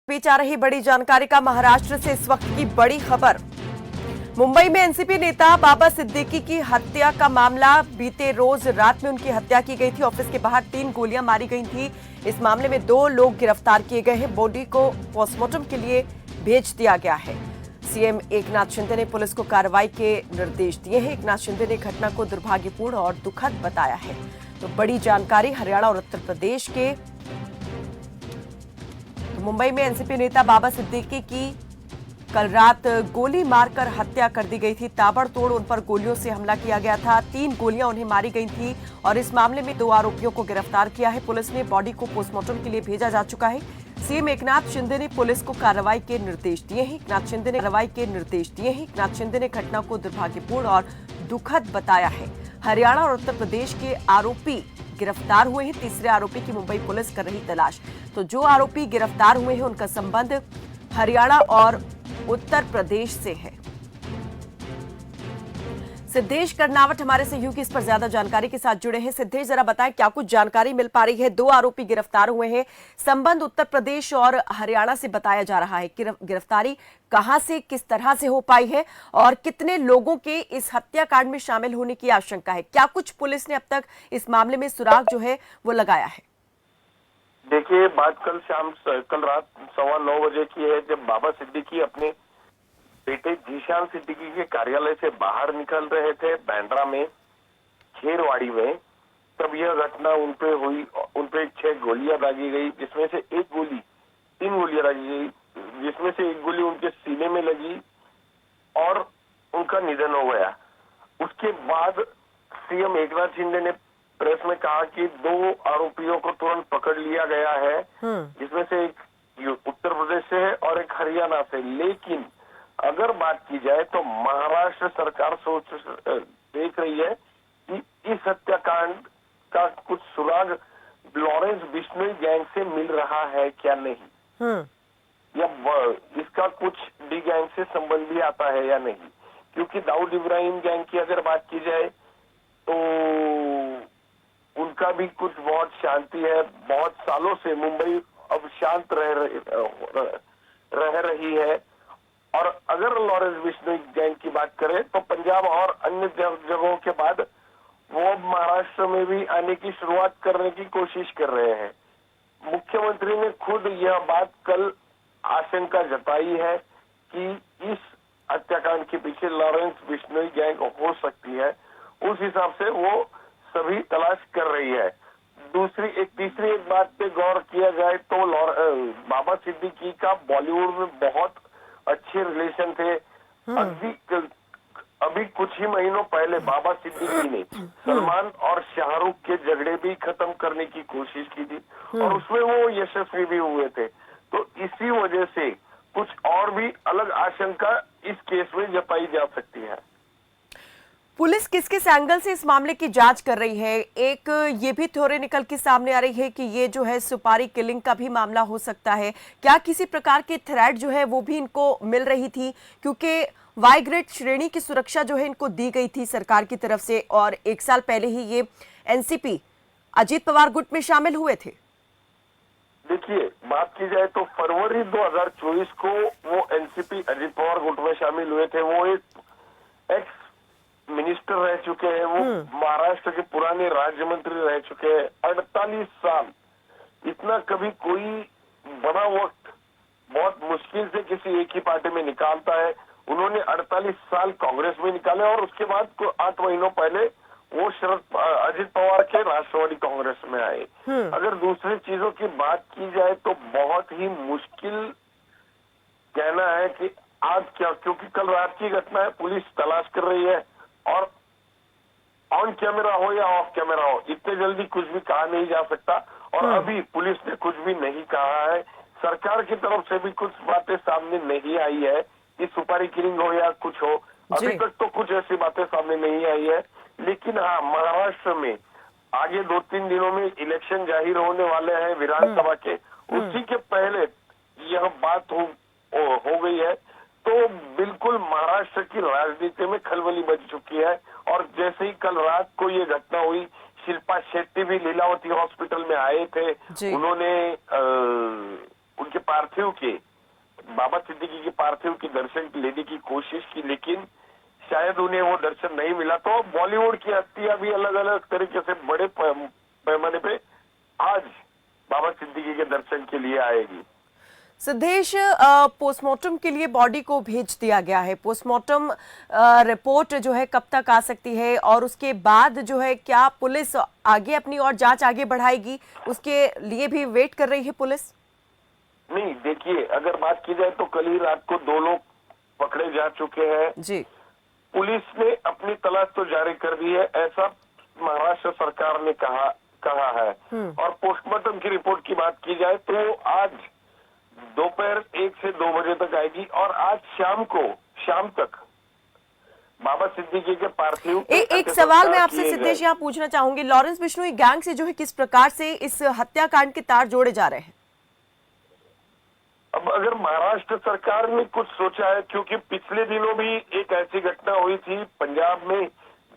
बीच आ रही बड़ी जानकारी का महाराष्ट्र से इस वक्त की बड़ी खबर। मुंबई में एनसीपी नेता बाबा सिद्दीकी की हत्या का मामला। बीते रोज रात में उनकी हत्या की गई थी। ऑफिस के बाहर 3 गोलियां मारी गई थी। इस मामले में 2 लोग गिरफ्तार किए गए हैं। बॉडी को पोस्टमार्टम के लिए भेज दिया गया है। सीएम एकनाथ शिंदे ने पुलिस को कार्रवाई के निर्देश दिए हैं। एकनाथ शिंदे ने घटना को दुर्भाग्यपूर्ण और दुखद बताया है। तो बड़ी जानकारी हरियाणा और उत्तर प्रदेश के मुंबई में एनसीपी नेता बाबा सिद्दीकी की कल रात गोली मारकर हत्या कर दी गई थी। ताबड़तोड़ उन पर गोलियों से हमला किया गया था। 3 गोलियां उन्हें मारी गई थी और इस मामले में 2 आरोपियों को गिरफ्तार किया है। पुलिस ने बॉडी को पोस्टमार्टम के लिए भेजा जा चुका है। सीएम एकनाथ शिंदे ने पुलिस को कार्रवाई के निर्देश दिए हैं। एकनाथ शिंदे ने घटना को दुर्भाग्यपूर्ण और दुखद बताया है। हरियाणा और उत्तर प्रदेश के आरोपी गिरफ्तार हुए हैं। तीसरे आरोपी की मुंबई पुलिस कर रही तलाश। तो जो आरोपी गिरफ्तार हुए हैं उनका संबंध हरियाणा और उत्तर प्रदेश से है। सिद्धेश कर्नावट हमारे सहयोगी इस पर ज्यादा जानकारी के साथ जुड़े हैं। सिद्धेश, जरा बताएं क्या कुछ जानकारी मिल पा रही है। 2 आरोपी गिरफ्तार हुए हैं। संबंध उत्तर प्रदेश और हरियाणा से बताया जा रहा है। गिरफ्तारी कहां से किस तरह से हो पाई है और कितने लोगों के इस हत्याकांड में शामिल होने की आशंका है? क्या कुछ पुलिस ने अब तक इस मामले में सुराग जो है वो लगाया है? देखिए, बात कल रात 9:15 बजे की है, जब बाबा सिद्दीकी अपने बेटे जीशान सिद्दीकी के कार्यालय से बाहर निकल रहे थे बांद्रा में खेरवाड़ी में, तब यह घटना उनपे हुई। उनपे 6 गोलियां दागी गई, जिसमें से 3 गोलियां दागी गई, जिसमें से 1 गोली उनके सीने में लगी और उनका निधन हो गया। उसके बाद सीएम एकनाथ शिंदे ने प्रेस में कहा कि 2 आरोपियों को तुरंत पकड़ लिया गया है, जिसमें से एक उत्तर प्रदेश से है और एक हरियाणा से। लेकिन अगर बात की जाए तो महाराष्ट्र सरकार देख रही है कि इस हत्याकांड का कुछ सुराग लॉरेंस बिश्नोई गैंग से मिल रहा है क्या नहीं, या इसका कुछ डी गैंग से संबंध भी आता है या नहीं। क्योंकि दाऊद इब्राहिम गैंग की अगर बात की जाए तो उनका भी कुछ बहुत शांति है। बहुत सालों से मुंबई अब शांत रह रही है। और अगर लॉरेंस बिश्नोई गैंग की बात करें तो पंजाब और अन्य जगहों के बाद वो अब महाराष्ट्र में भी आने की शुरुआत करने की कोशिश कर रहे हैं। मुख्यमंत्री ने खुद यह बात कल आशंका जताई है कि इस हत्याकांड के पीछे लॉरेंस बिश्नोई गैंग हो सकती है। उस हिसाब से वो सभी तलाश कर रही है। तीसरी एक बात पे गौर किया जाए तो बाबा सिद्दीकी का बॉलीवुड में बहुत अच्छे रिलेशन थे। अभी कुछ ही महीनों पहले बाबा सिद्दीकी ने सलमान और शाहरुख के झगड़े भी खत्म करने की कोशिश की थी और उसमें वो यशस्वी भी हुए थे। तो इसी वजह से कुछ और भी अलग आशंका इस केस में जताई जा सकती है। पुलिस किस किस एंगल से इस मामले की जांच कर रही है? एक ये भी थ्योरी निकल के सामने आ रही है कि ये जो है सुपारी किलिंग का भी मामला हो सकता है। क्या किसी प्रकार की थ्रेट जो है वो भी इनको मिल रही थी? क्योंकि वाई ग्रेड श्रेणी की सुरक्षा जो है इनको दी गई थी सरकार की तरफ से और 1 साल पहले ही ये एनसीपी अजीत पवार गुट में शामिल हुए थे। देखिए, बात की जाए तो फरवरी 2024 को वो एनसीपी अजीत पवार गुट में शामिल हुए थे। वो एक एक्स मिनिस्टर रह चुके हैं, वो महाराष्ट्र के पुराने राज्य मंत्री रह चुके हैं। 48 साल, इतना कभी कोई बड़ा वक्त बहुत मुश्किल से किसी एक ही पार्टी में निकालता है। उन्होंने 48 साल कांग्रेस में निकाले और उसके बाद 8 महीनों पहले वो अजीत पवार के राष्ट्रवादी कांग्रेस में आए। अगर दूसरी चीजों की बात की जाए तो बहुत ही मुश्किल कहना है कि आज क्या, क्योंकि कल रात की घटना है, पुलिस तलाश कर रही है और ऑन कैमरा हो या ऑफ कैमरा हो, इतने जल्दी कुछ भी कहा नहीं जा सकता। और अभी पुलिस ने कुछ भी नहीं कहा है। सरकार की तरफ से भी कुछ बातें सामने नहीं आई है कि सुपारी किलिंग हो या कुछ हो। अभी तक तो कुछ ऐसी बातें सामने नहीं आई है। लेकिन हाँ, महाराष्ट्र में आगे 2-3 दिनों में इलेक्शन जाहिर होने वाले हैं विधानसभा के। उसी के पहले यह बात हो गई है तो बिल्कुल महाराष्ट्र की राजनीति में खलबली मच चुकी है। और जैसे ही कल रात को ये घटना हुई, शिल्पा शेट्टी भी लीलावती हॉस्पिटल में आए थे। उन्होंने उनके पार्थिव के, बाबा सिद्दीकी के पार्थिव की दर्शन लेने की कोशिश की, लेकिन शायद उन्हें वो दर्शन नहीं मिला। तो बॉलीवुड की हस्तियां भी अलग अलग तरीके से बड़े पैमाने पे आज बाबा सिद्दीकी के दर्शन के लिए आएगी। सिद्धेश, पोस्टमार्टम के लिए बॉडी को भेज दिया गया है। पोस्टमार्टम रिपोर्ट जो है कब तक आ सकती है, और उसके बाद जो है क्या पुलिस आगे अपनी और जांच आगे बढ़ाएगी, उसके लिए भी वेट कर रही है पुलिस? नहीं, देखिए, अगर बात की जाए तो कल ही रात को 2 लोग पकड़े जा चुके हैं जी। पुलिस ने अपनी तलाश तो जारी कर दी है, ऐसा महाराष्ट्र सरकार ने कहा है। और पोस्टमार्टम की रिपोर्ट की बात की जाए तो आज दोपहर 1 से 2 बजे तक आएगी, और आज शाम तक बाबा सिद्दीकी के पार्थिव एक सवाल मैं आपसे सिद्धेश यहाँ पूछना चाहूंगी, लॉरेंस बिश्नोई गैंग से जो है किस प्रकार से इस हत्याकांड के तार जोड़े जा रहे हैं? अब अगर महाराष्ट्र सरकार ने कुछ सोचा है, क्योंकि पिछले दिनों भी एक ऐसी घटना हुई थी पंजाब में,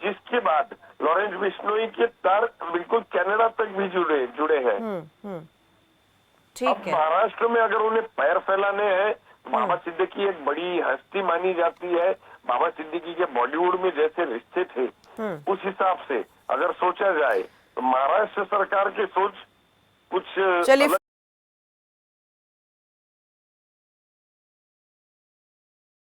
जिसके बाद लॉरेंस बिश्नोई के तार बिल्कुल कनाडा तक भी जुड़े हैं। ठीक है। महाराष्ट्र में अगर उन्हें पैर फैलाने हैं, बाबा सिद्दीकी एक बड़ी हस्ती मानी जाती है, बाबा सिद्दीकी के बॉलीवुड में जैसे रिश्ते थे उस हिसाब से अगर सोचा जाए तो महाराष्ट्र सरकार की सोच कुछ चलिए